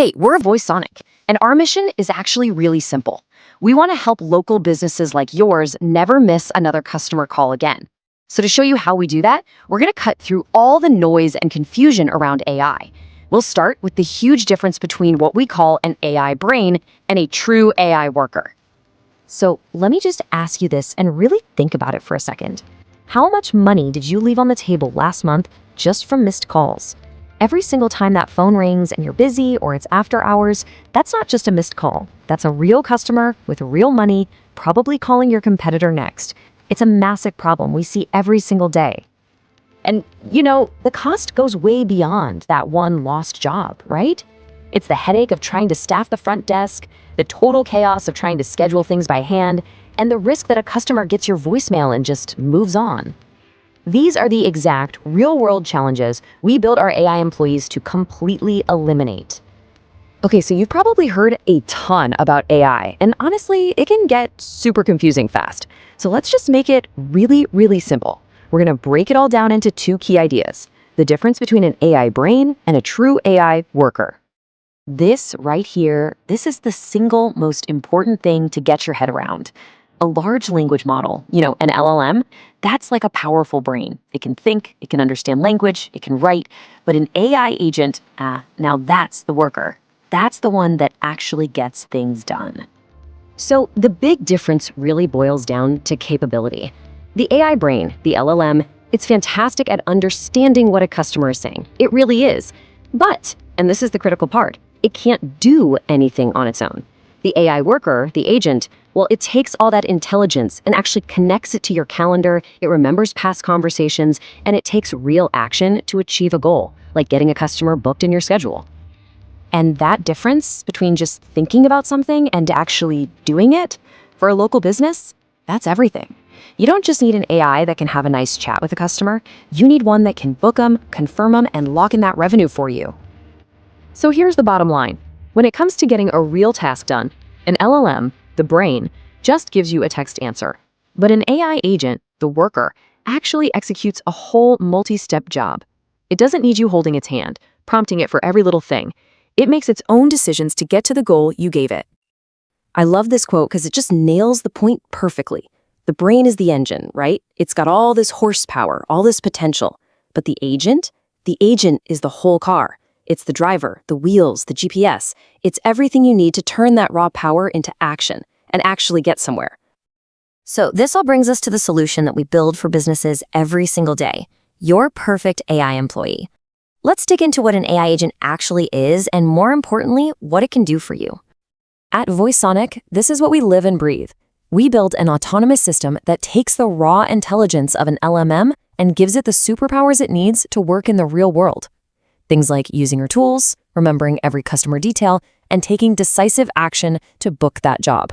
Hey, we're VoiceSonic, and our mission is actually really simple. We want to help local businesses like yours never miss another customer call again. So to show you how we do that, we're going to cut through all the noise and confusion around AI. We'll start with the huge difference between what we call an AI brain and a true AI worker. So let me just ask you this and really think about it for a second. How much money did you leave on the table last month just from missed calls? Every single time that phone rings and you're busy or it's after hours, that's not just a missed call. That's a real customer with real money, probably calling your competitor next. It's a massive problem we see every single day. And, the cost goes way beyond that one lost job, right? It's the headache of trying to staff the front desk, the total chaos of trying to schedule things by hand, and the risk that a customer gets your voicemail and just moves on. These are the exact real-world challenges we build our AI employees to completely eliminate. Okay, so you've probably heard a ton about AI, and honestly, it can get super confusing fast. So let's just make it really, really simple. We're going to break it all down into two key ideas: the difference between an AI brain and a true AI worker. This right here, this is the single most important thing to get your head around. A large language model, an LLM, that's like a powerful brain. It can think, it can understand language, it can write, but an AI agent, now that's the worker. That's the one that actually gets things done. So the big difference really boils down to capability. The AI brain, the LLM, it's fantastic at understanding what a customer is saying. It really is. But, and this is the critical part, it can't do anything on its own. The AI worker, the agent, well, it takes all that intelligence and actually connects it to your calendar, it remembers past conversations, and it takes real action to achieve a goal, like getting a customer booked in your schedule. And that difference between just thinking about something and actually doing it, for a local business, that's everything. You don't just need an AI that can have a nice chat with a customer, you need one that can book them, confirm them, and lock in that revenue for you. So here's the bottom line. When it comes to getting a real task done, an LLM, the brain, just gives you a text answer. But an AI agent, the worker, actually executes a whole multi-step job. It doesn't need you holding its hand, prompting it for every little thing. It makes its own decisions to get to the goal you gave it. I love this quote because it just nails the point perfectly. The brain is the engine, right? It's got all this horsepower, all this potential. But the agent is the whole car. It's the driver, the wheels, the GPS. It's everything you need to turn that raw power into action and actually get somewhere. So this all brings us to the solution that we build for businesses every single day: your perfect AI employee. Let's dig into what an AI agent actually is and, more importantly, what it can do for you. At VoiceSonic, this is what we live and breathe. We build an autonomous system that takes the raw intelligence of an LLM and gives it the superpowers it needs to work in the real world. Things like using your tools, remembering every customer detail, and taking decisive action to book that job.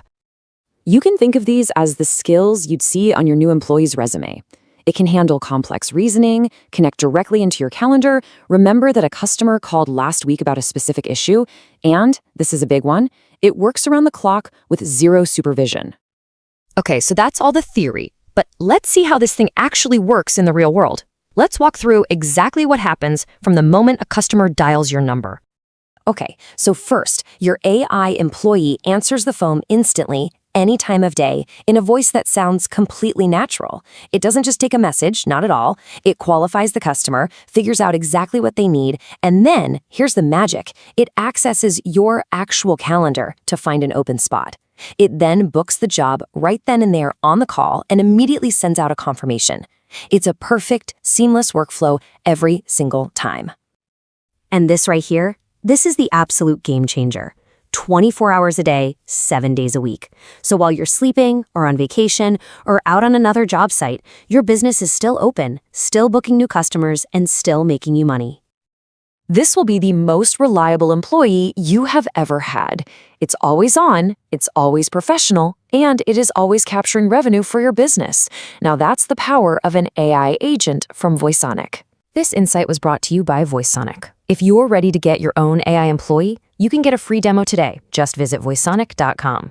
You can think of these as the skills you'd see on your new employee's resume. It can handle complex reasoning, connect directly into your calendar, remember that a customer called last week about a specific issue, and, this is a big one, it works around the clock with zero supervision. Okay, so that's all the theory, but let's see how this thing actually works in the real world. Let's walk through exactly what happens from the moment a customer dials your number. Okay, so first, your AI employee answers the phone instantly, any time of day, in a voice that sounds completely natural. It doesn't just take a message, not at all. It qualifies the customer, figures out exactly what they need, and then, here's the magic, it accesses your actual calendar to find an open spot. It then books the job right then and there on the call and immediately sends out a confirmation. It's a perfect, seamless workflow every single time. And this right here, this is the absolute game changer. 24 hours a day, 7 days a week. So while you're sleeping or on vacation or out on another job site, your business is still open, still booking new customers, and still making you money. This will be the most reliable employee you have ever had. It's always on, it's always professional, and it is always capturing revenue for your business. Now that's the power of an AI agent from VoiceSonic. This insight was brought to you by VoiceSonic. If you're ready to get your own AI employee, you can get a free demo today. Just visit voicesonic.com.